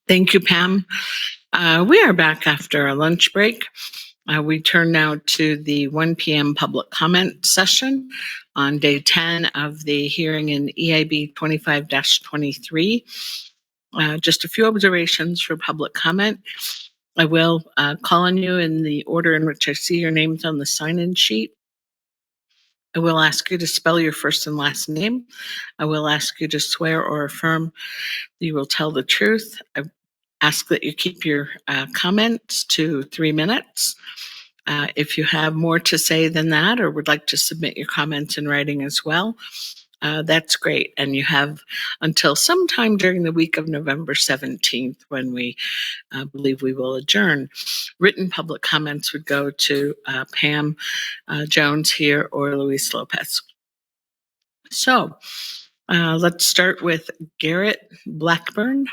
Thank you, Pam. We are back after a lunch break. We turn now to the 1 p.m. public comment session on day 10 of the hearing in EIB 25-23. Just a few observations for public comment. I will call on you in the order in which I see your names on the sign-in sheet. I will ask you to spell your first and last name. I will ask you to swear or affirm you will tell the truth. I ask that you keep your comments to 3 minutes. If you have more to say than that or would like to submit your comments in writing as well, that's great. And you have until sometime during the week of November 17th when we believe we will adjourn. Written public comments would go to Pam Jones here or Luis Lopez. So let's start with Garrett Blackburn.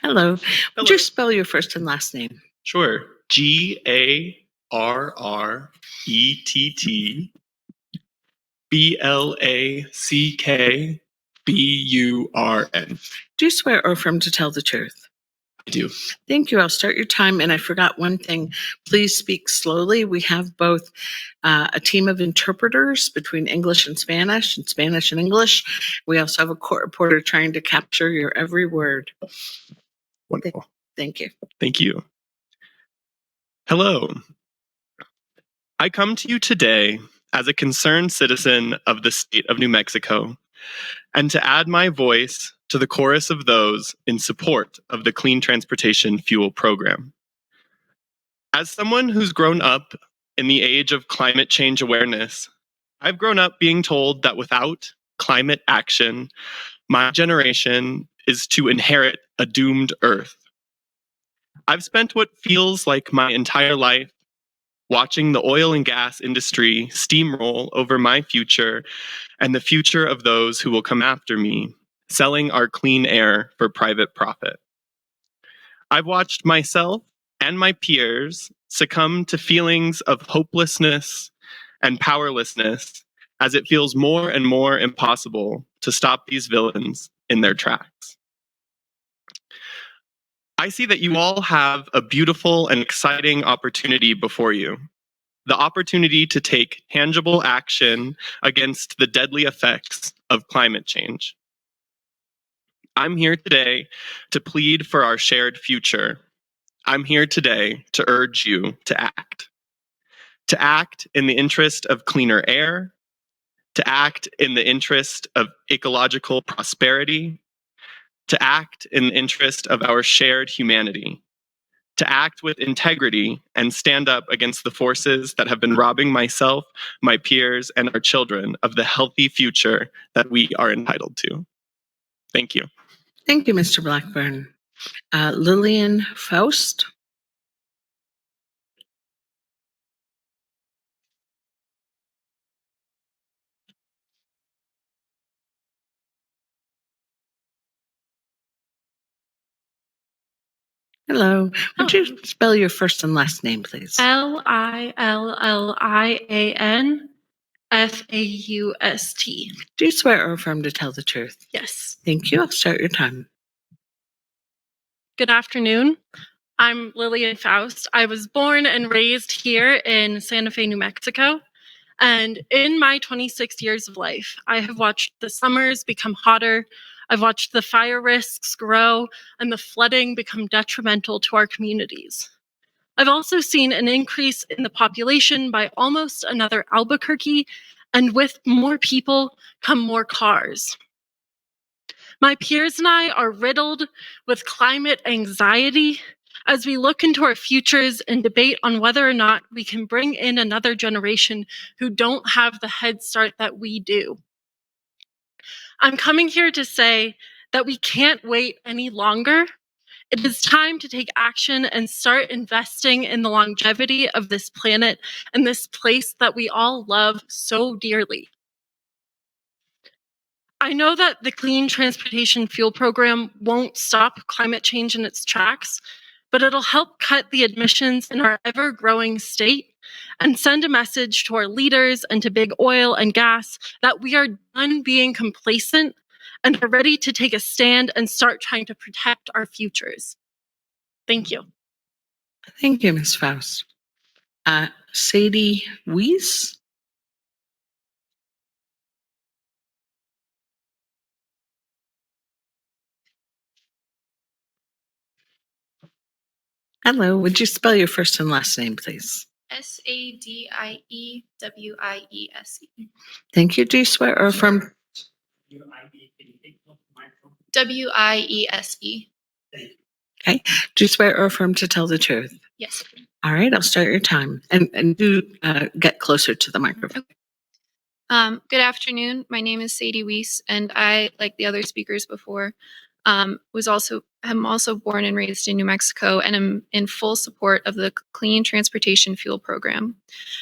Hello. Would you spell your first and last name? Sure. GARRETTBLACKBURN. Do you swear or affirm to tell the truth? I do. Thank you. I'll start your time. And I forgot one thing. Please speak slowly. We have both a team of interpreters between English and Spanish and English. We also have a court reporter trying to capture your every word. Wonderful. Thank you. Thank you. Hello. I come to you today as a concerned citizen of the state of New Mexico and to add my voice to the chorus of those in support of the Clean Transportation Fuel Program. As someone who's grown up in the age of climate change awareness, I've grown up being told that without climate action, my generation is to inherit a doomed Earth. I've spent what feels like my entire life watching the oil and gas industry steamroll over my future and the future of those who will come after me, selling our clean air for private profit. I've watched myself and my peers succumb to feelings of hopelessness and powerlessness as it feels more and more impossible to stop these villains in their tracks. I see that you all have a beautiful and exciting opportunity before you. The opportunity to take tangible action against the deadly effects of climate change. I'm here today to plead for our shared future. I'm here today to urge you to act. To act in the interest of cleaner air, to act in the interest of ecological prosperity, to act in the interest of our shared humanity, to act with integrity and stand up against the forces that have been robbing myself, my peers, and our children of the healthy future that we are entitled to. Thank you. Thank you, Mr. Blackburn. Lillian Faust. Hello. Would you spell your first and last name, please? LILLIANFAUST. Do you swear or affirm to tell the truth? Yes. Thank you. I'll start your time. Good afternoon. I'm Lillian Faust. I was born and raised here in Santa Fe, New Mexico. And in my 26 years of life, I have watched the summers become hotter. I've watched the fire risks grow and the flooding become detrimental to our communities. I've also seen an increase in the population by almost another Albuquerque, and with more people come more cars. My peers and I are riddled with climate anxiety as we look into our futures and debate on whether or not we can bring in another generation who don't have the head start that we do. I'm coming here to say that we can't wait any longer. It is time to take action and start investing in the longevity of this planet and this place that we all love so dearly. I know that the Clean Transportation Fuel Program won't stop climate change in its tracks, but it'll help cut the emissions in our ever-growing state and send a message to our leaders and to big oil and gas that we are done being complacent and are ready to take a stand and start trying to protect our futures. Thank you. Thank you, Ms. Faust. Sadie Weiss? Hello, would you spell your first and last name, please? Sadiewiese. Thank you. Do you swear or affirm? Wiese. Okay. Do you swear or affirm to tell the truth? Yes. All right, I'll start your time. And do get closer to the microphone. Good afternoon. My name is Sadie Weiss, and I, like the other speakers before, am also born and raised in New Mexico, and am in full support of the Clean Transportation Fuel Program.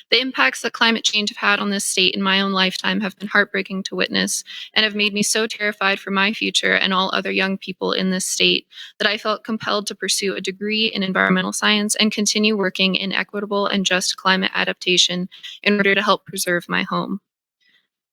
The impacts that climate change have had on this state in my own lifetime have been heartbreaking to witness, and have made me so terrified for my future and all other young people in this state that I felt compelled to pursue a degree in environmental science and continue working in equitable and just climate adaptation in order to help preserve my home.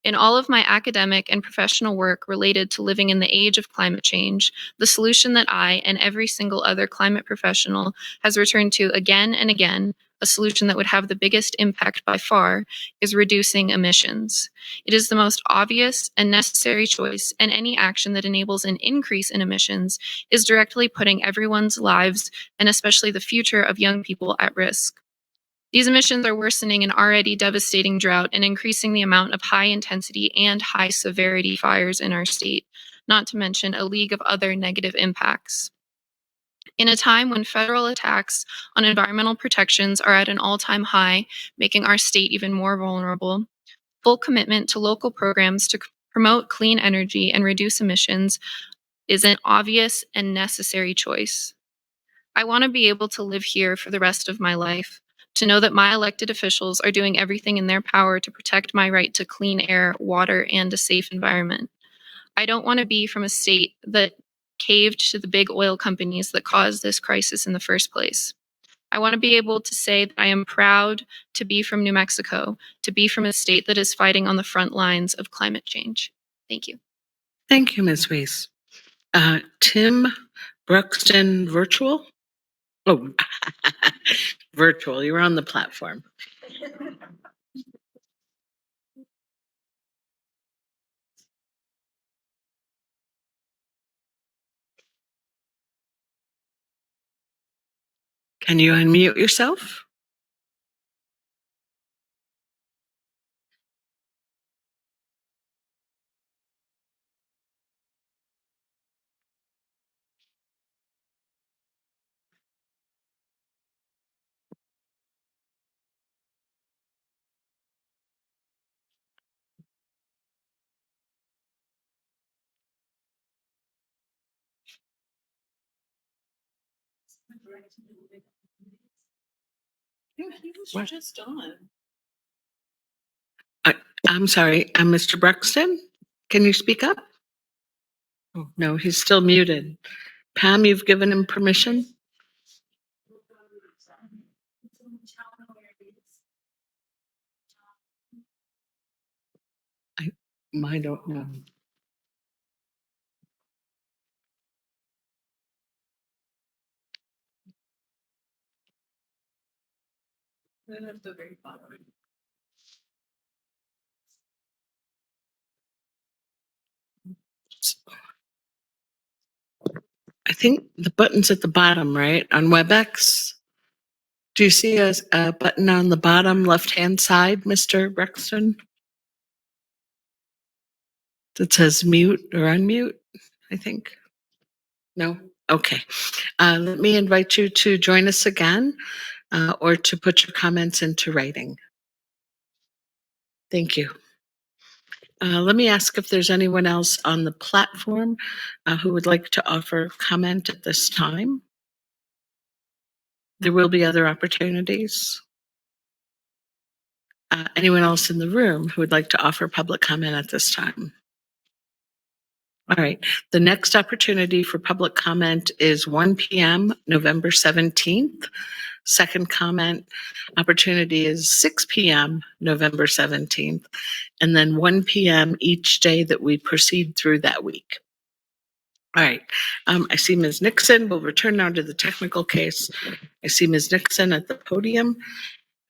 In all of my academic and professional work related to living in the age of climate change, the solution that I and every single other climate professional has returned to again and again, a solution that would have the biggest impact by far, is reducing emissions. It is the most obvious and necessary choice, and any action that enables an increase in emissions is directly putting everyone's lives, and especially the future of young people, at risk. These emissions are worsening an already devastating drought and increasing the amount of high intensity and high severity fires in our state, not to mention a league of other negative impacts. In a time when federal attacks on environmental protections are at an all-time high, making our state even more vulnerable, full commitment to local programs to promote clean energy and reduce emissions is an obvious and necessary choice. I want to be able to live here for the rest of my life, to know that my elected officials are doing everything in their power to protect my right to clean air, water, and a safe environment. I don't want to be from a state that caved to the big oil companies that caused this crisis in the first place. I want to be able to say that I am proud to be from New Mexico, to be from a state that is fighting on the front lines of climate change. Thank you. Thank you, Ms. Weiss. Tim Bruxton Virtual? Oh, virtual. You're on the platform. Can you unmute yourself? What? Just on. I'm sorry, I'm Mr. Bruxton. Can you speak up? Oh, no, he's still muted. Pam, you've given him permission? I don't know. I think the button's at the bottom, right? On WebEx. Do you see a button on the bottom left-hand side, Mr. Bruxton? That says mute or unmute, I think. No? Okay. Let me invite you to join us again or to put your comments into writing. Thank you. Let me ask if there's anyone else on the platform who would like to offer comment at this time. There will be other opportunities. Anyone else in the room who would like to offer public comment at this time? All right. The next opportunity for public comment is 1 p.m., November 17th. Second comment opportunity is 6 p.m., November 17th, and then 1 p.m. each day that we proceed through that week. All right. I see Ms. Nixon. We'll return now to the technical case. I see Ms. Nixon at the podium.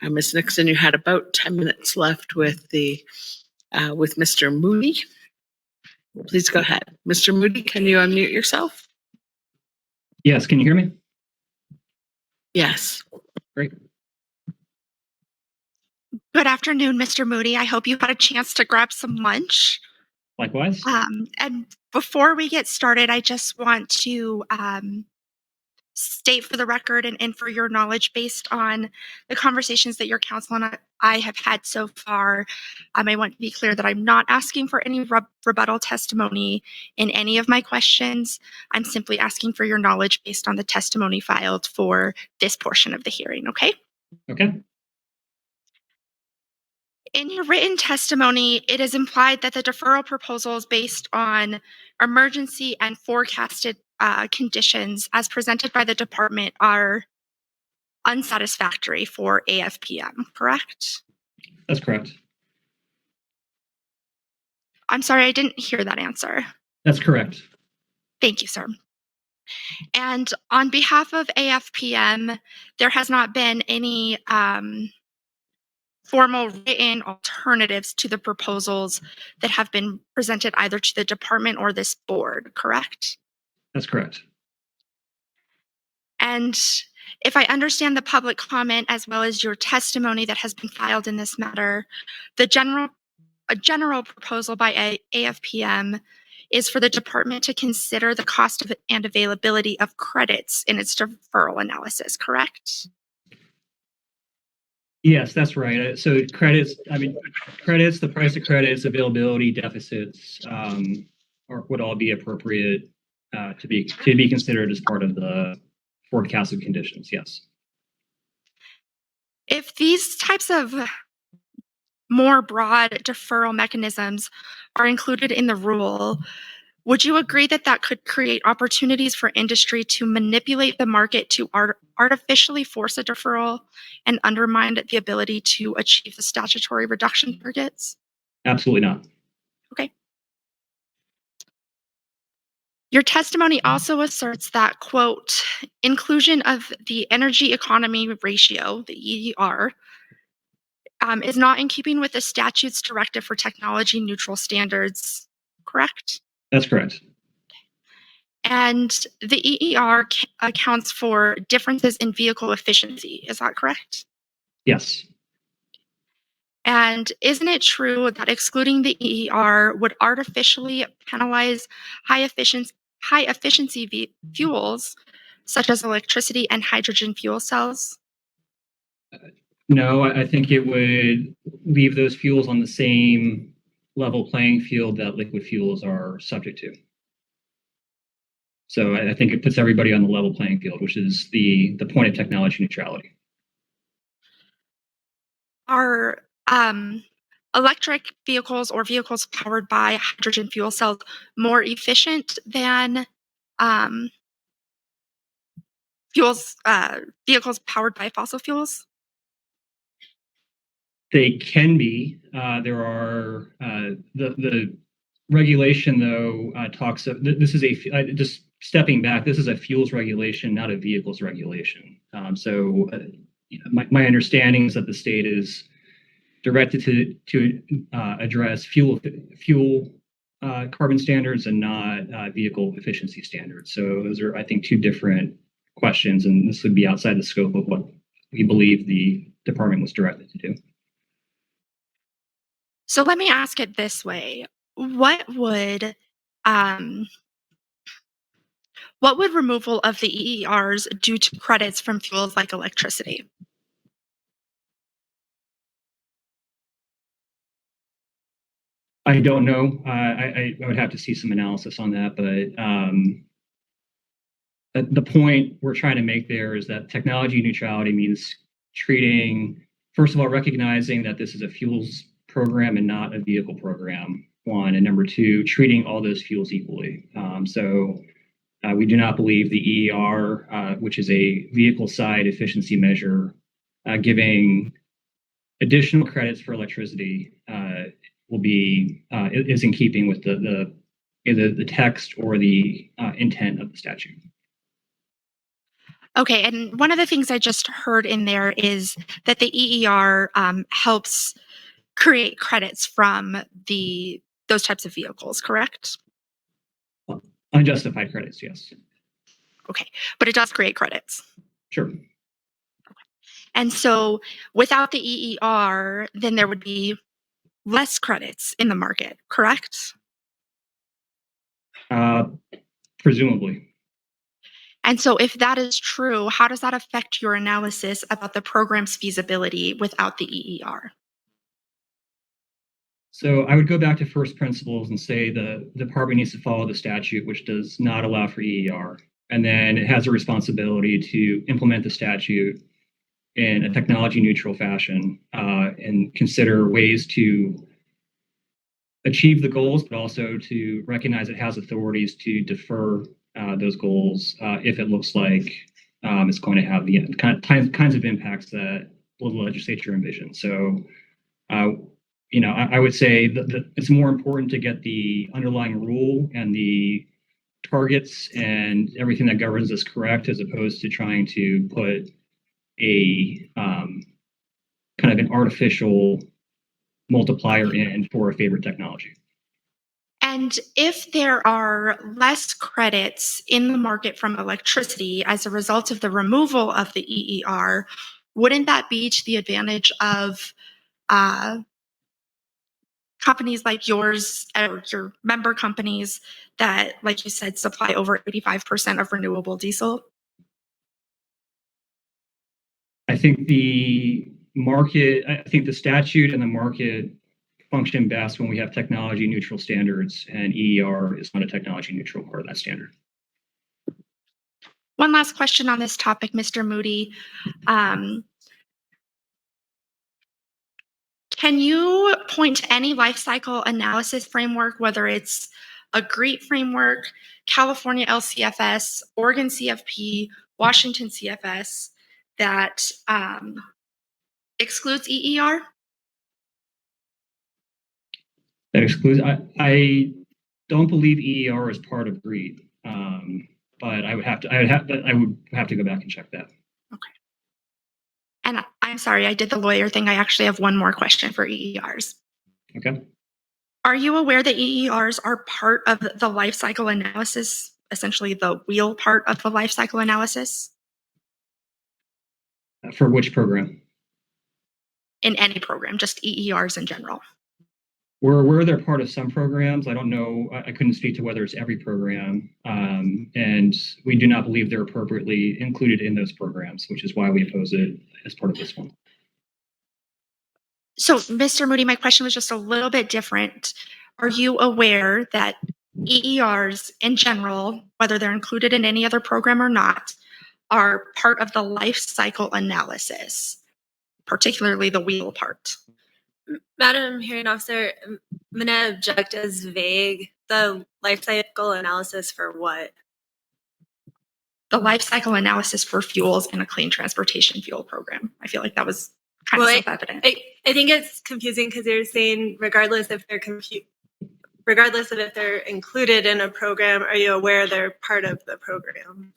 Ms. Nixon, you had about 10 minutes left with Mr. Moody. Please go ahead. Mr. Moody, can you unmute yourself? Yes, can you hear me? Yes. Great. Good afternoon, Mr. Moody. I hope you had a chance to grab some lunch. Likewise. And before we get started, I just want to state for the record and for your knowledge, based on the conversations that your counsel and I have had so far, I want to be clear that I'm not asking for any rebuttal testimony in any of my questions. I'm simply asking for your knowledge based on the testimony filed for this portion of the hearing, okay? Okay. In your written testimony, it is implied that the deferral proposals based on emergency and forecasted conditions as presented by the department are unsatisfactory for AFPM, correct? That's correct. I'm sorry, I didn't hear that answer. That's correct. Thank you, sir. And on behalf of AFPM, there has not been any formal written alternatives to the proposals that have been presented either to the department or this board, correct? That's correct. And if I understand the public comment as well as your testimony that has been filed in this matter, a general proposal by AFPM is for the department to consider the cost of and availability of credits in its deferral analysis, correct? Yes, that's right. So credits, the price of credits, availability, deficits, would all be appropriate to be considered as part of the forecasted conditions. Yes. If these types of more broad deferral mechanisms are included in the rule, would you agree that that could create opportunities for industry to manipulate the market to artificially force a deferral and undermine the ability to achieve the statutory reduction targets? Absolutely not. Okay. Your testimony also asserts that, quote, inclusion of the energy economy ratio, the EER, is not in keeping with the statute's directive for technology neutral standards, correct? That's correct. And the EER accounts for differences in vehicle efficiency. Is that correct? Yes. And isn't it true that excluding the EER would artificially penalize high efficiency fuels, such as electricity and hydrogen fuel cells? No, I think it would leave those fuels on the same level playing field that liquid fuels are subject to. So I think it puts everybody on the level playing field, which is the point of technology neutrality. Are electric vehicles or vehicles powered by hydrogen fuel cells more efficient than vehicles powered by fossil fuels? They can be. There are the regulation, though, talks of this is just stepping back. This is a fuels regulation, not a vehicles regulation. My understanding is that the state is directed to address fuel carbon standards and not vehicle efficiency standards. So those are, I think, two different questions, and this would be outside the scope of what we believe the department was directed to do. So let me ask it this way. What would removal of the EERs do to credits from fuels like electricity? I don't know. I would have to see some analysis on that, but the point we're trying to make there is that technology neutrality means treating, first of all, recognizing that this is a fuels program and not a vehicle program. one, and number two, treating all those fuels equally. We do not believe the EER, which is a vehicle side efficiency measure, giving additional credits for electricity is in keeping with the text or the intent of the statute. Okay, and one of the things I just heard in there is that the EER helps create credits from those types of vehicles, correct? Unjustified credits, yes. Okay, but it does create credits. Sure. And so without the EER, then there would be less credits in the market, correct? Presumably. And so if that is true, how does that affect your analysis about the program's feasibility without the EER? So I would go back to first principles and say the department needs to follow the statute, which does not allow for EER. And then it has a responsibility to implement the statute in a technology neutral fashion and consider ways to achieve the goals, but also to recognize it has authorities to defer those goals if it looks like it's going to have the kinds of impacts that the legislature envisions. So, I would say that it's more important to get the underlying rule and the targets and everything that governs this correct, as opposed to trying to put a kind of an artificial multiplier in for a favorite technology. And if there are less credits in the market from electricity as a result of the removal of the EER, wouldn't that be to the advantage of companies like yours or your member companies that, like you said, supply over 85% of renewable diesel? I think the statute and the market function best when we have technology neutral standards, and EER is not a technology neutral part of that standard. One last question on this topic, Mr. Moody. Can you point to any life cycle analysis framework, whether it's a GREET framework, California LCFS, Oregon CFP, Washington CFS, that excludes EER? That excludes. I don't believe EER is part of GREET, but I would have to go back and check that. Okay. And I'm sorry, I did the lawyer thing. I actually have one more question for EERs. Okay. Are you aware that EERs are part of the life cycle analysis, essentially the wheel part of the life cycle analysis? For which program? In any program, just EERs in general. Where they're part of some programs, I don't know. I couldn't speak to whether it's every program, and we do not believe they're appropriately included in those programs, which is why we oppose it as part of this one. So, Mr. Moody, my question was just a little bit different. Are you aware that EERs in general, whether they're included in any other program or not, are part of the life cycle analysis, particularly the wheel part? Madam Hearing Officer, I'm going to object as vague. The life cycle analysis for what? The life cycle analysis for fuels in a clean transportation fuel program. I feel like that was kind of self-evident. I think it's confusing because you're saying regardless if they're included in a program, are you aware they're part of the program?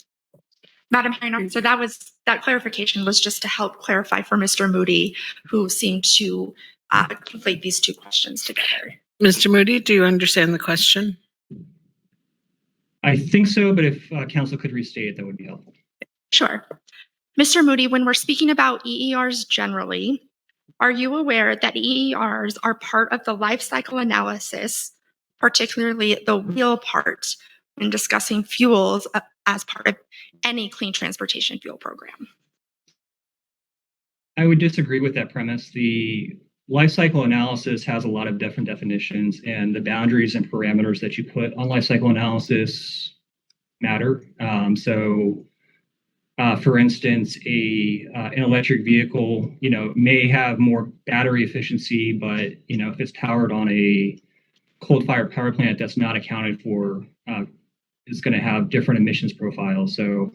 Madam Hearing Officer, that clarification was just to help clarify for Mr. Moody, who seemed to conflate these two questions together. Mr. Moody, do you understand the question? I think so, but if council could restate it, that would be helpful. Sure. Mr. Moody, when we're speaking about EERs generally, are you aware that EERs are part of the life cycle analysis, particularly the wheel part, when discussing fuels as part of any clean transportation fuel program? I would disagree with that premise. The life cycle analysis has a lot of different definitions, and the boundaries and parameters that you put on life cycle analysis matter. For instance, an electric vehicle, may have more battery efficiency, but if it's powered on a coal-fired power plant that's not accounted for is going to have different emissions profiles. So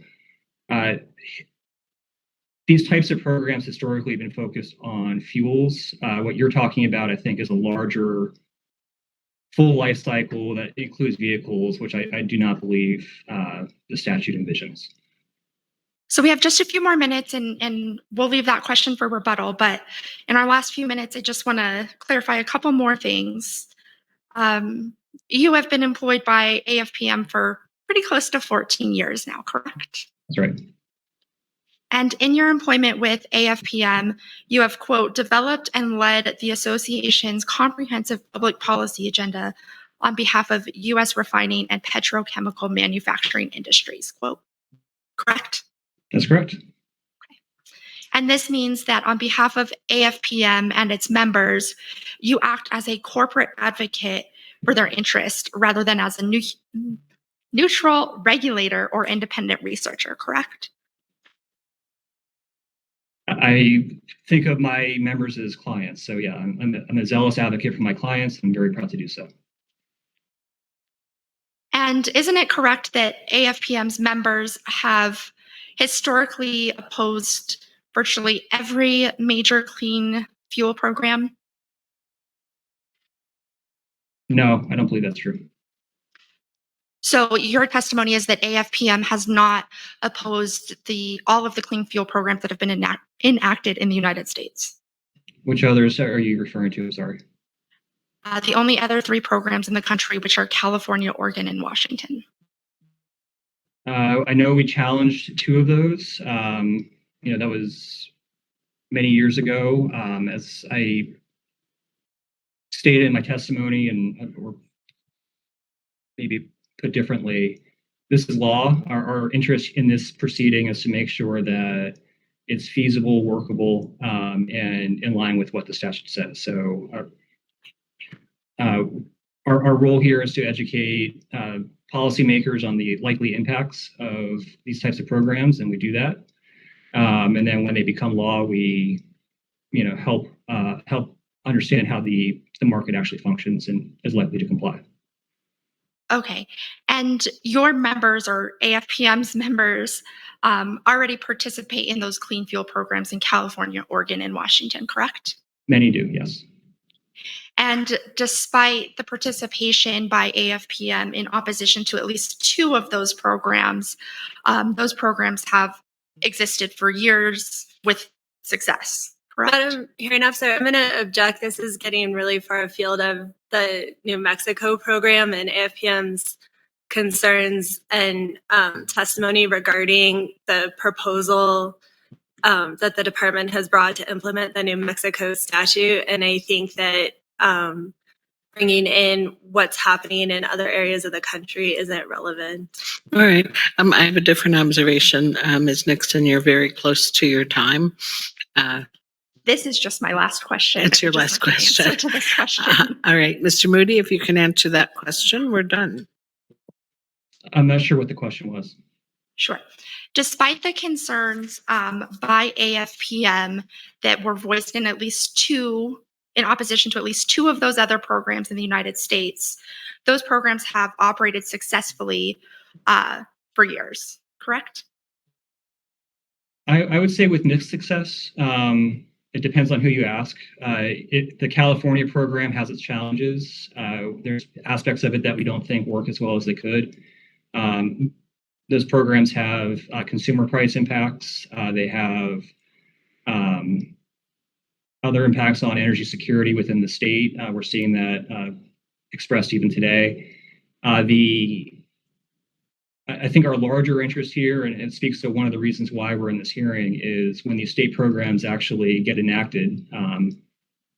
these types of programs historically have been focused on fuels. What you're talking about, I think, is a larger full life cycle that includes vehicles, which I do not believe the statute envisions. So we have just a few more minutes and we'll leave that question for rebuttal. But in our last few minutes, I just want to clarify a couple more things. You have been employed by AFPM for pretty close to 14 years now, correct? That's right. And in your employment with AFPM, you have, quote, developed and led the association's comprehensive public policy agenda on behalf of U.S. refining and petrochemical manufacturing industries, quote, correct? That's correct. And this means that on behalf of AFPM and its members, you act as a corporate advocate for their interest rather than as a neutral regulator or independent researcher, correct? I think of my members as clients. So yeah, I'm a zealous advocate for my clients. I'm very proud to do so. And isn't it correct that AFPM's members have historically opposed virtually every major clean fuel program? No, I don't believe that's true. So your testimony is that AFPM has not opposed all of the clean fuel programs that have been enacted in the United States. Which others are you referring to? Sorry. The only other 3 programs in the country, which are California, Oregon, and Washington. I know we challenged 2 of those. That was many years ago. As I stated in my testimony, or maybe put differently, this is law. Our interest in this proceeding is to make sure that it's feasible, workable, and in line with what the statute says. So our role here is to educate policymakers on the likely impacts of these types of programs, and we do that. And then when they become law, we help understand how the market actually functions and is likely to comply. Okay. And your members, or AFPM's members, already participate in those clean fuel programs in California, Oregon, and Washington, correct? Many do, yes. And despite the participation by AFPM in opposition to at least 2 of those programs have existed for years with success, correct? Madam Hearing Officer, I'm going to object. This is getting really far afield of the New Mexico program and AFPM's concerns and testimony regarding the proposal that the department has brought to implement the New Mexico statute. And I think that bringing in what's happening in other areas of the country isn't relevant. All right. I have a different observation. Ms. Nixon, you're very close to your time. This is just my last question. It's your last question. Answer to this question. All right. Mr. Moody, if you can answer that question, we're done. I'm not sure what the question was. Sure. Despite the concerns by AFPM that were voiced in opposition to at least 2 of those other programs in the United States, those programs have operated successfully for years, correct? I would say with mixed success. It depends on who you ask. The California program has its challenges. There's aspects of it that we don't think work as well as they could. Those programs have consumer price impacts. They have other impacts on energy security within the state. We're seeing that expressed even today. I think our larger interest here, and it speaks to one of the reasons why we're in this hearing, is when these state programs actually get enacted,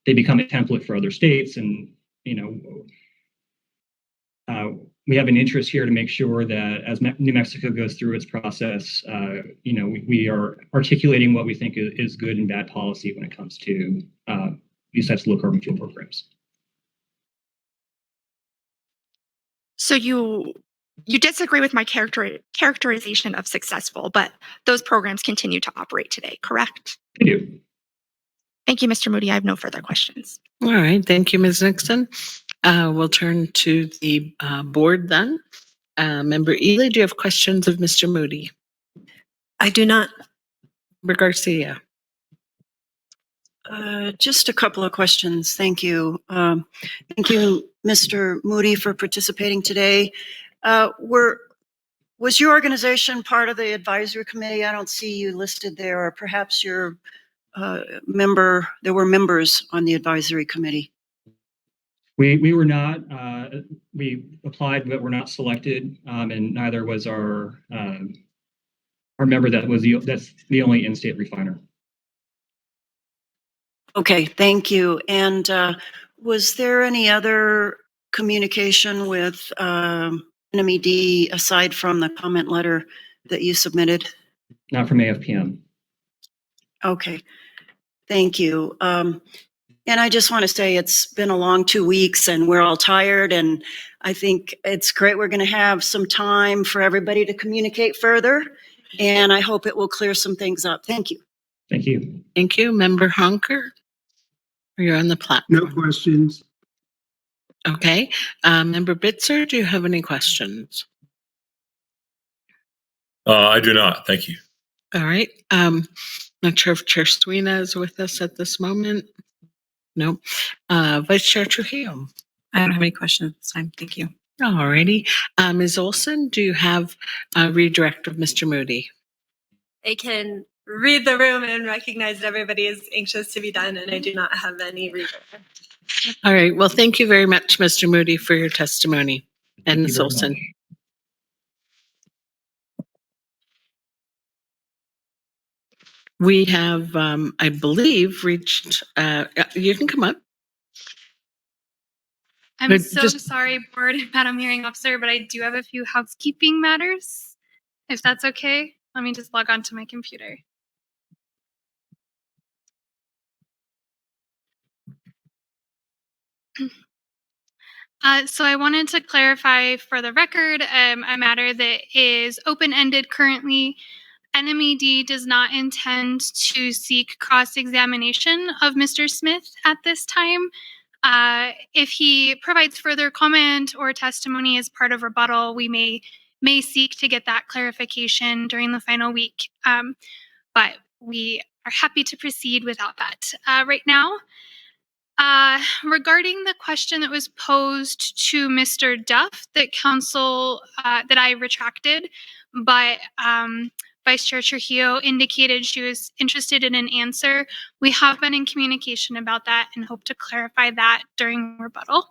they become a template for other states. And, we have an interest here to make sure that as New Mexico goes through its process, we are articulating what we think is good and bad policy when it comes to these types of low carbon fuel programs. So you disagree with my characterization of successful, but those programs continue to operate today, correct? They do. Thank you, Mr. Moody. I have no further questions. All right. Thank you, Ms. Nixon. We'll turn to the board then. Member Ely, do you have questions of Mr. Moody? I do not. Member Garcia. Just a couple of questions. Thank you. Thank you, Mr. Moody, for participating today. Was your organization part of the advisory committee? I don't see you listed there, or perhaps you're member. There were members on the advisory committee. We were not. We applied, but were not selected, and neither was our member. That's the only in-state refiner. Okay, thank you. And was there any other communication with NMED aside from the comment letter that you submitted? Not from AFPM. Okay, thank you. And I just want to say it's been a long 2 weeks and we're all tired, and I think it's great we're going to have some time for everybody to communicate further, and I hope it will clear some things up. Thank you. Thank you. Thank you. Member Honker, you're on the platform. No questions. Okay. Member Bitzer, do you have any questions? I do not. Thank you. All right. Not sure if Chair Sweeney is with us at this moment. No. Vice Chair Trujillo. I don't have any questions at this time. Thank you. All righty. Ms. Olson, do you have a redirect of Mr. Moody? I can read the room and recognize that everybody is anxious to be done, and I do not have any reason. All right. Well, thank you very much, Mr. Moody, for your testimony. And Ms. Olson. We have, I believe, reached, you can come up. I'm But so just- sorry, Board and Madam Hearing Officer, but I do have a few housekeeping matters. If that's okay, let me just log on to my computer. So I wanted to clarify for the record a matter that is open-ended currently. NMED does not intend to seek cross-examination of Mr. Smith at this time. If he provides further comment or testimony as part of rebuttal, we may seek to get that clarification during the final week. But we are happy to proceed without that right now. Regarding the question that was posed to Mr. Duff that that I retracted, but Vice Chair Trujillo indicated she was interested in an answer. We have been in communication about that and hope to clarify that during rebuttal.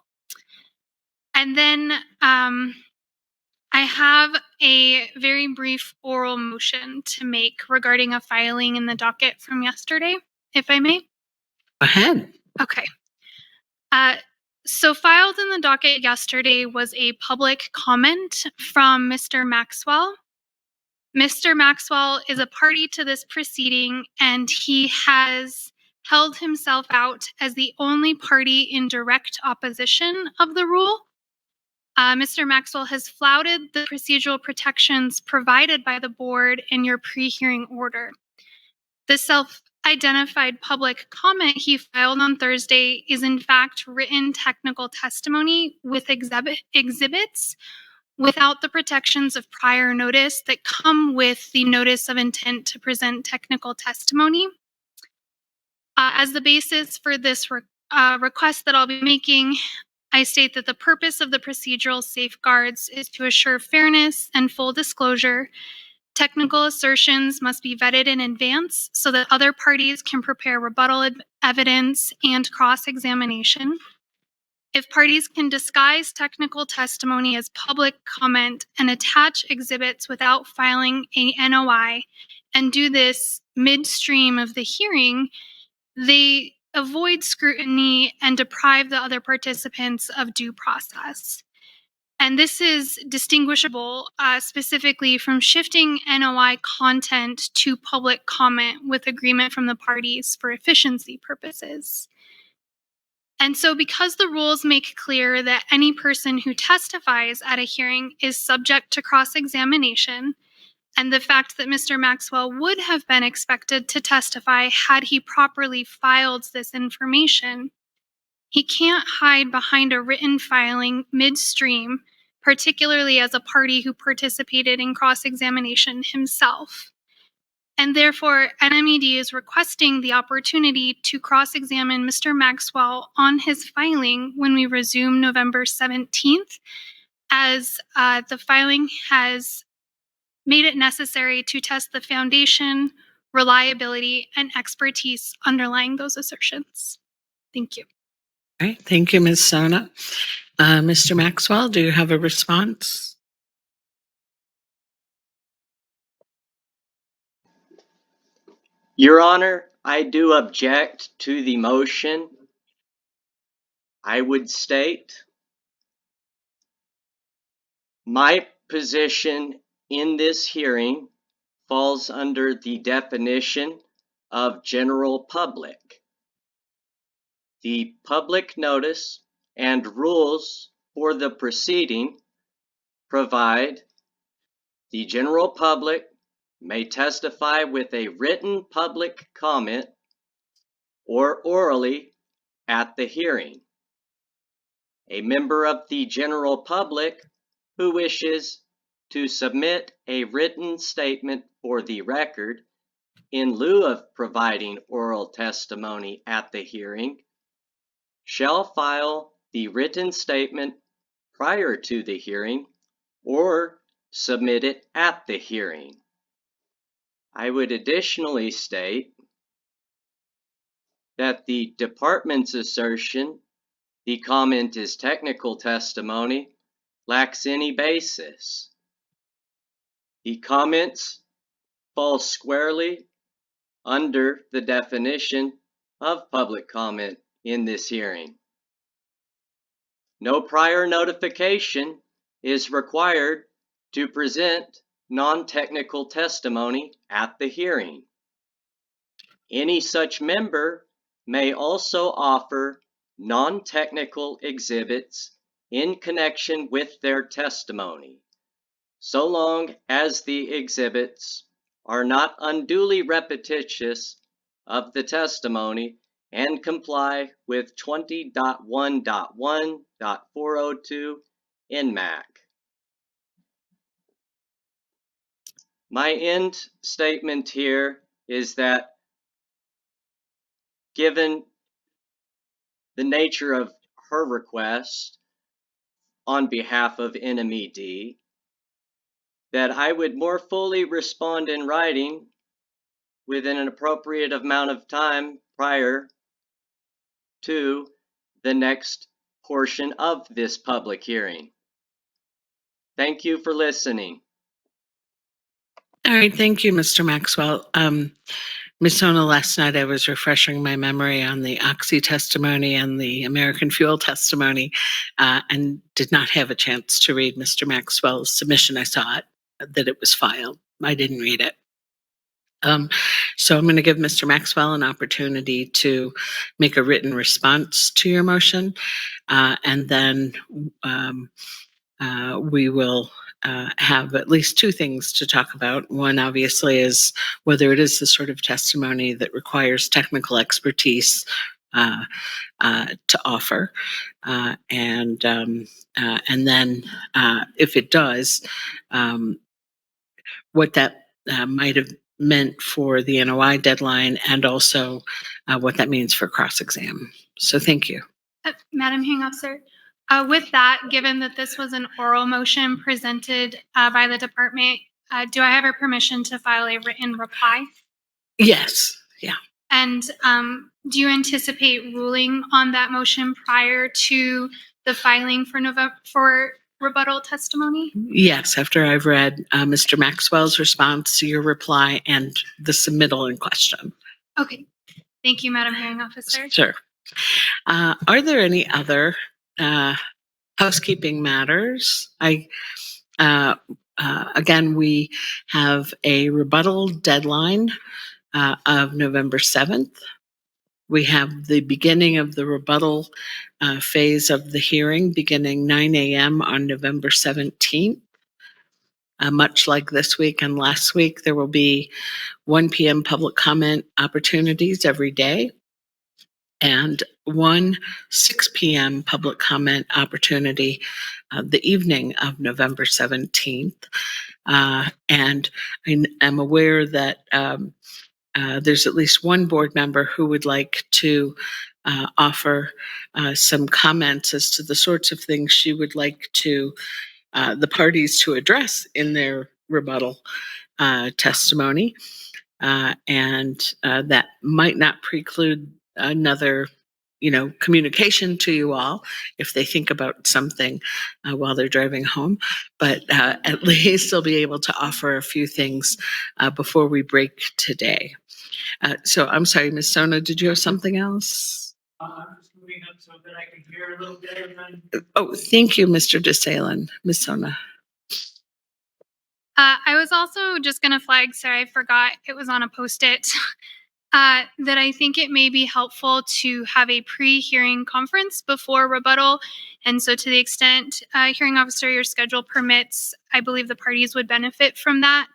And then I have a very brief oral motion to make regarding a filing in the docket from yesterday, if I may. Go ahead. Okay. So filed in the docket yesterday was a public comment from Mr. Maxwell. Mr. Maxwell is a party to this proceeding, and he has held himself out as the only party in direct opposition of the rule. Mr. Maxwell has flouted the procedural protections provided by the board in your pre-hearing order. The self-identified public comment he filed on Thursday is in fact written technical testimony with exhibits without the protections of prior notice that come with the notice of intent to present technical testimony. As the basis for this request that I'll be making, I state that the purpose of the procedural safeguards is to assure fairness and full disclosure. Technical assertions must be vetted in advance so that other parties can prepare rebuttal evidence and cross-examination. If parties can disguise technical testimony as public comment and attach exhibits without filing a NOI and do this midstream of the hearing, they avoid scrutiny and deprive the other participants of due process. And this is distinguishable specifically from shifting NOI content to public comment with agreement from the parties for efficiency purposes. And so because the rules make clear that any person who testifies at a hearing is subject to cross-examination, and the fact that Mr. Maxwell would have been expected to testify had he properly filed this information, He can't hide behind a written filing midstream, particularly as a party who participated in cross-examination himself. And therefore, NMED is requesting the opportunity to cross-examine Mr. Maxwell on his filing when we resume November 17th, as the filing has made it necessary to test the foundation, reliability, and expertise underlying those assertions. Thank you. All right. Thank you, Ms. Sona. Mr. Maxwell, do you have a response? Your Honor, I do object to the motion. I would state my position in this hearing falls under the definition of general public. The public notice and rules for the proceeding provide the general public may testify with a written public comment or orally at the hearing. A member of the general public who wishes to submit a written statement for the record in lieu of providing oral testimony at the hearing shall file the written statement prior to the hearing or submit it at the hearing. I would additionally state that the department's assertion the comment is technical testimony lacks any basis. The comments fall squarely under the definition of public comment in this hearing. No prior notification is required to present non-technical testimony at the hearing. Any such member may also offer non-technical exhibits in connection with their testimony, so long as the exhibits are not unduly repetitious of the testimony and comply with 20.1.1.402 NMAC. My end statement here is that given the nature of her request on behalf of NMED, that I would more fully respond in writing within an appropriate amount of time prior to the next portion of this public hearing. Thank you for listening. All right. Thank you, Mr. Maxwell. Ms. Sona, last night I was refreshing my memory on the Oxy testimony and the American Fuel testimony and did not have a chance to read Mr. Maxwell's submission. I saw it, that it was filed. I didn't read it. So I'm going to give Mr. Maxwell an opportunity to make a written response to your motion, and then we will have at least two things to talk about. One, obviously, is whether it is the sort of testimony that requires technical expertise to offer, and then if it does, what that might have meant for the NOI deadline, and also what that means for cross-exam. So thank you. Madam Hearing Officer, with that, given that this was an oral motion presented by the department, do I have her permission to file a written reply? Yes, yeah. And do you anticipate ruling on that motion prior to the filing for rebuttal testimony? Yes, after I've read Mr. Maxwell's response to your reply and the submittal in question. Okay. Thank you, Madam Hearing Officer. Sure. Are there any other housekeeping matters? Again, we have a rebuttal deadline of November 7th. We have the beginning of the rebuttal phase of the hearing beginning 9 a.m. on November 17th. Much like this week and last week, there will be 1 p.m. public comment opportunities every day. and one 6 p.m. public comment opportunity the evening of November 17th. And I am aware that there's at least one board member who would like to offer some comments as to the sorts of things she would like to the parties to address in their rebuttal testimony. And that might not preclude another communication to you all if they think about something while they're driving home, but at least they'll be able to offer a few things before we break today. So I'm sorry, Ms. Sona, did you have something else? I'm just moving up so that I can hear a little better than. Oh, thank you, Mr. DeSalen. Ms. Sona. I was also just going to flag, sorry, I forgot it was on a Post-it, that I think it may be helpful to have a pre-hearing conference before rebuttal. And so to the extent, hearing officer, your schedule permits, I believe the parties would benefit from that.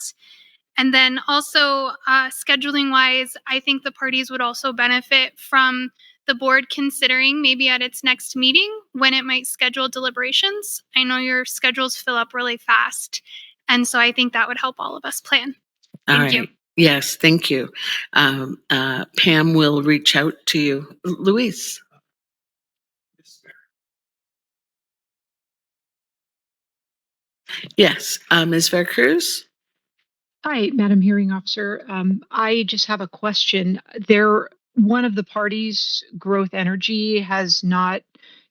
And then also, scheduling-wise, I think the parties would also benefit from the board considering maybe at its next meeting when it might schedule deliberations. I know your schedules fill up really fast. And so I think that would help all of us plan. Thank you. Yes, thank you. Pam will reach out to you. Luis. Yes, Ms. Vercruz. Hi, Madam Hearing Officer. I just have a question. One of the parties, Growth Energy, has not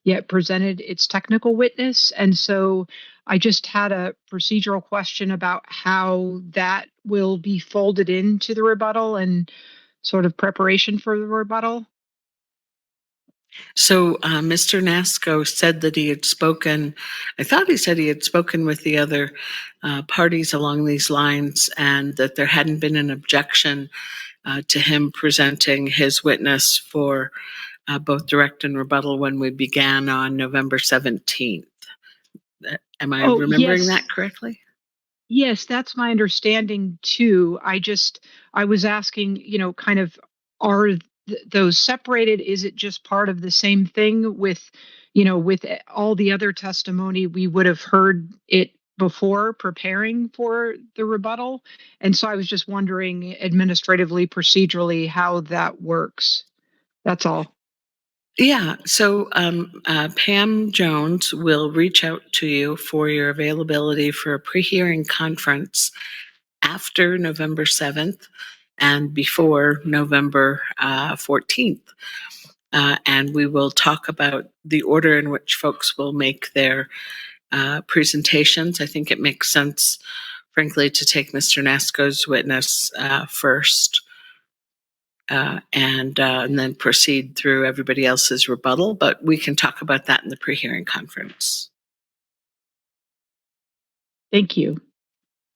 yet presented its technical witness. And so I just had a procedural question about how that will be folded into the rebuttal and sort of preparation for the rebuttal. So Mr. Nasco said that he had spoken, I thought he said he had spoken with the other parties along these lines and that there hadn't been an objection to him presenting his witness for both direct and rebuttal when we began on November 17th. Am I remembering that correctly? Yes, that's my understanding too. I was asking, kind of, are those separated? Is it just part of the same thing with all the other testimony we would have heard it before preparing for the rebuttal? And so I was just wondering administratively, procedurally, how that works. That's all. Yeah, so Pam Jones will reach out to you for your availability for a pre-hearing conference after November 7th and before November 14th. And we will talk about the order in which folks will make their presentations. I think it makes sense, frankly, to take Mr. Nasco's witness first. And then proceed through everybody else's rebuttal, but we can talk about that in the pre-hearing conference. Thank you.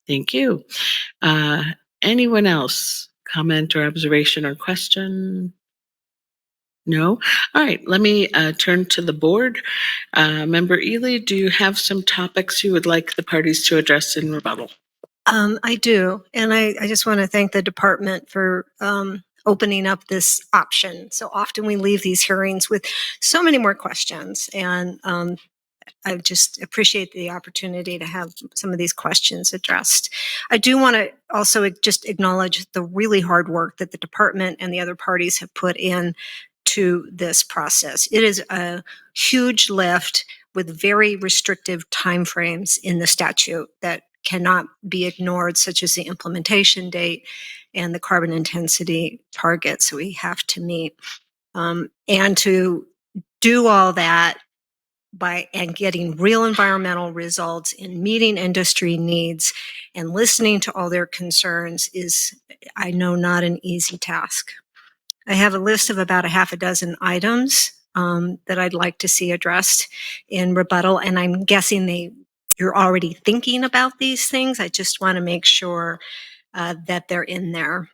Thank you. Anyone else? Comment or observation or question? No? All right, let me turn to the board. Member Ely, do you have some topics you would like the parties to address in rebuttal? I do, and I just want to thank the department for opening up this option. So often we leave these hearings with so many more questions, and I just appreciate the opportunity to have some of these questions addressed. I do want to also just acknowledge the really hard work that the department and the other parties have put in to this process. It is a huge lift with very restrictive timeframes in the statute that cannot be ignored, such as the implementation date and the carbon intensity targets we have to meet. And to do all that and getting real environmental results and meeting industry needs and listening to all their concerns is, I know, not an easy task. I have a list of about a half a dozen items that I'd like to see addressed in rebuttal, and I'm guessing you're already thinking about these things. I just want to make sure that they're in there.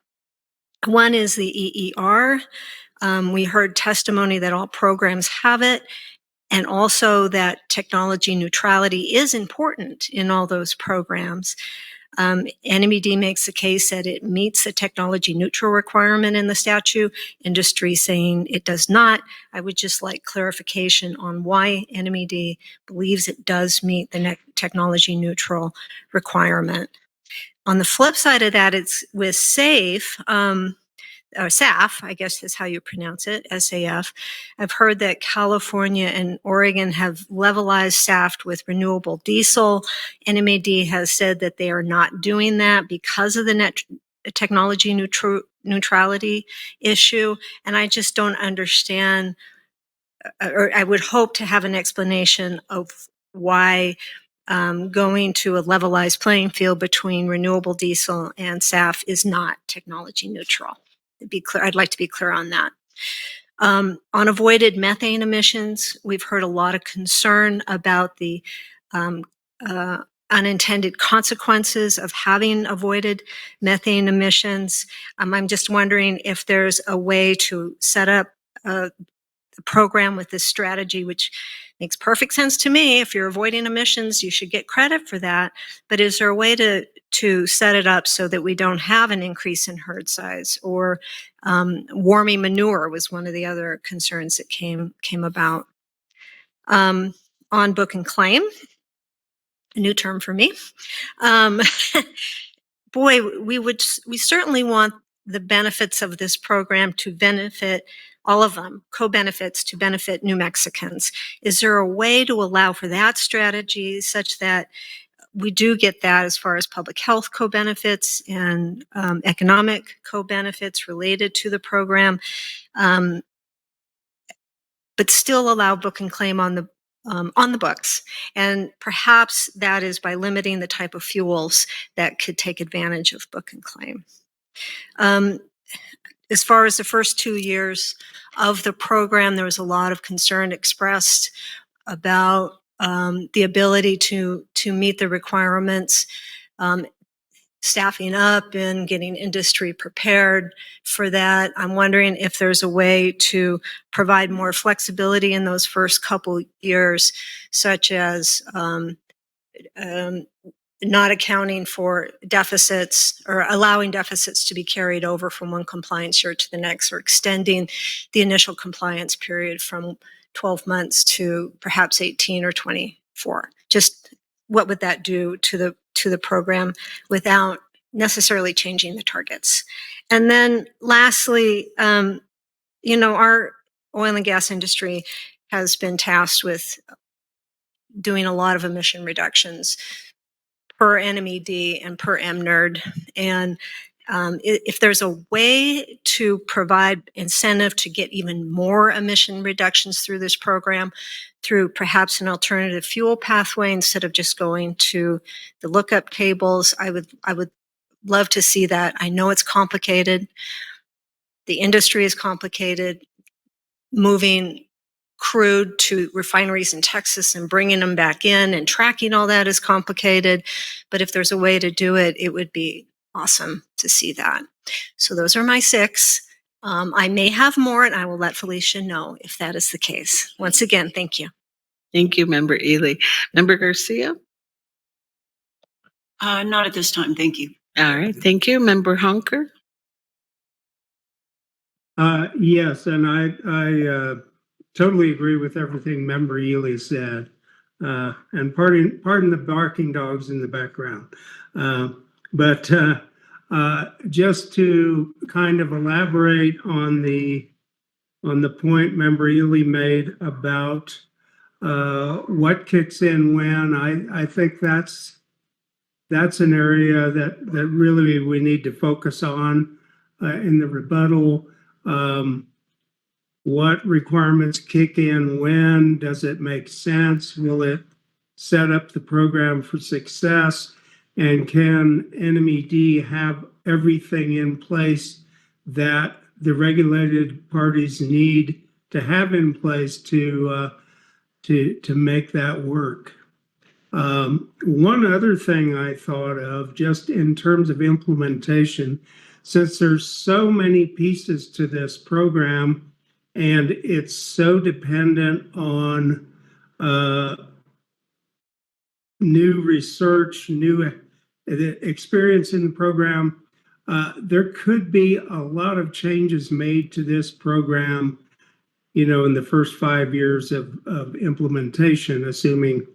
One is the EER. We heard testimony that all programs have it, and also that technology neutrality is important in all those programs. NMED makes the case that it meets the technology neutral requirement in the statute. Industry saying it does not. I would just like clarification on why NMED believes it does meet the technology neutral requirement. On the flip side of that, it's with SAFE, or SAF, I guess is how you pronounce it, SAF. I've heard that California and Oregon have levelized SAF with renewable diesel. NMAD has said that they are not doing that because of the technology neutrality issue. And I just don't understand, or I would hope to have an explanation of why going to a levelized playing field between renewable diesel and SAF is not technology neutral. I'd like to be clear on that. On avoided methane emissions, we've heard a lot of concern about the unintended consequences of having avoided methane emissions. I'm just wondering if there's a way to set up a program with this strategy, which makes perfect sense to me. If you're avoiding emissions, you should get credit for that. But is there a way to set it up so that we don't have an increase in herd size? Or warming manure was one of the other concerns that came about. On book and claim, a new term for me. Boy, we certainly want the benefits of this program to benefit all of them, co-benefits to benefit New Mexicans. Is there a way to allow for that strategy such that we do get that as far as public health co-benefits and economic co-benefits related to the program, but still allow book and claim on the books? And perhaps that is by limiting the type of fuels that could take advantage of book and claim. As far as the first 2 years of the program, there was a lot of concern expressed about the ability to meet the requirements, staffing up and getting industry prepared for that. I'm wondering if there's a way to provide more flexibility in those first couple years, such as not accounting for deficits or allowing deficits to be carried over from one compliance year to the next, or extending the initial compliance period from 12 months to perhaps 18 or 24. Just what would that do to the program without necessarily changing the targets? And then lastly, our oil and gas industry has been tasked with doing a lot of emission reductions per NMED and per MNERD. And if there's a way to provide incentive to get even more emission reductions through this program, through perhaps an alternative fuel pathway instead of just going to the lookup tables, I would love to see that. I know it's complicated. The industry is complicated. Moving crude to refineries in Texas and bringing them back in and tracking all that is complicated. But if there's a way to do it, it would be awesome to see that. So those are my 6. I may have more, and I will let Felicia know if that is the case. Once again, thank you. Thank you, Member Ely. Member Garcia? Not at this time, thank you. All right, thank you. Member Honker? Yes, and I totally agree with everything Member Ely said. And pardon the barking dogs in the background. But just to kind of elaborate on the point Member Ely made about what kicks in when, I think that's an area that really we need to focus on in the rebuttal. What requirements kick in when? Does it make sense? Will it set up the program for success? And can NMED have everything in place that the regulated parties need to have in place to make that work? One other thing I thought of, just in terms of implementation, since there's so many pieces to this program, and it's so dependent on new research, new the experience in the program. There could be a lot of changes made to this program, in the first 5 years of implementation, assuming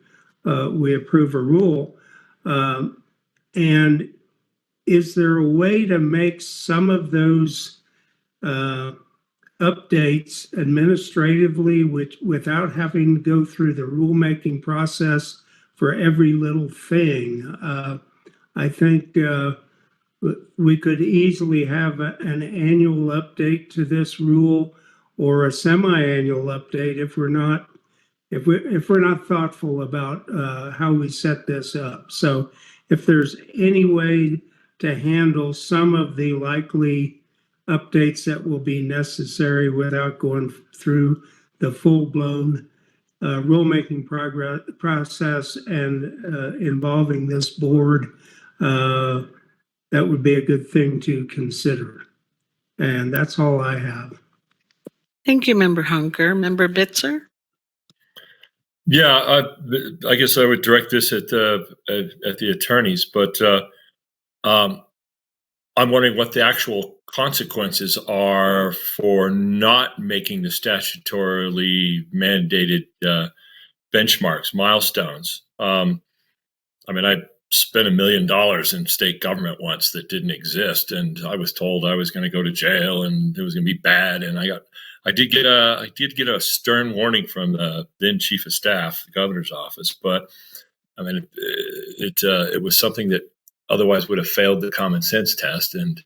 we approve a rule. And is there a way to make some of those updates administratively without having to go through the rulemaking process for every little thing? I think we could easily have an annual update to this rule or a semi-annual update if we're not thoughtful about how we set this up. So if there's any way to handle some of the likely updates that will be necessary without going through the full-blown rulemaking process and involving this board, that would be a good thing to consider. And that's all I have. Thank you, Member Hunker. Member Bitzer? Yeah, I guess I would direct this at the attorneys, but I'm wondering what the actual consequences are for not making the statutorily mandated benchmarks, milestones. I mean, I spent $1 million in state government once that didn't exist, and I was told I was going to go to jail and it was going to be bad. And I did get a stern warning from the then chief of staff, the governor's office. But I mean, it was something that otherwise would have failed the common sense test, and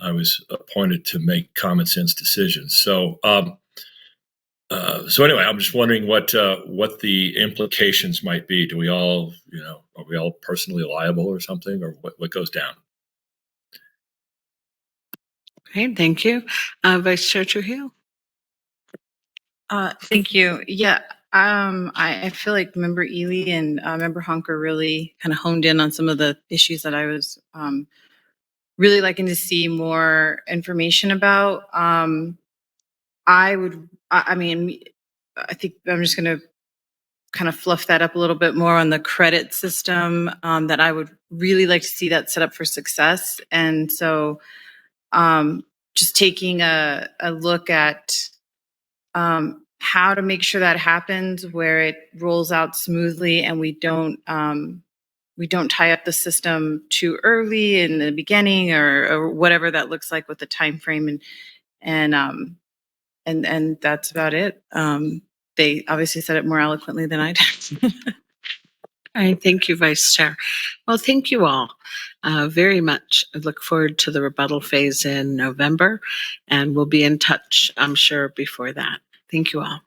I was appointed to make common sense decisions. So anyway, I'm just wondering what the implications might be. Do we all, are we all personally liable or something, or what goes down? Okay, thank you. Vice Chair Trujillo? Thank you. Yeah, I feel like Member Ely and Member Honker really kind of honed in on some of the issues that I was really liking to see more information about. I think I'm just going to kind of fluff that up a little bit more on the credit system, that I would really like to see that set up for success. And so just taking a look at how to make sure that happens, where it rolls out smoothly and we don't tie up the system too early in the beginning, or whatever that looks like with the time frame, and that's about it. They obviously said it more eloquently than I did. All right, thank you, Vice Chair. Well, thank you all very much. I look forward to the rebuttal phase in November, and we'll be in touch, I'm sure, before that. Thank you all.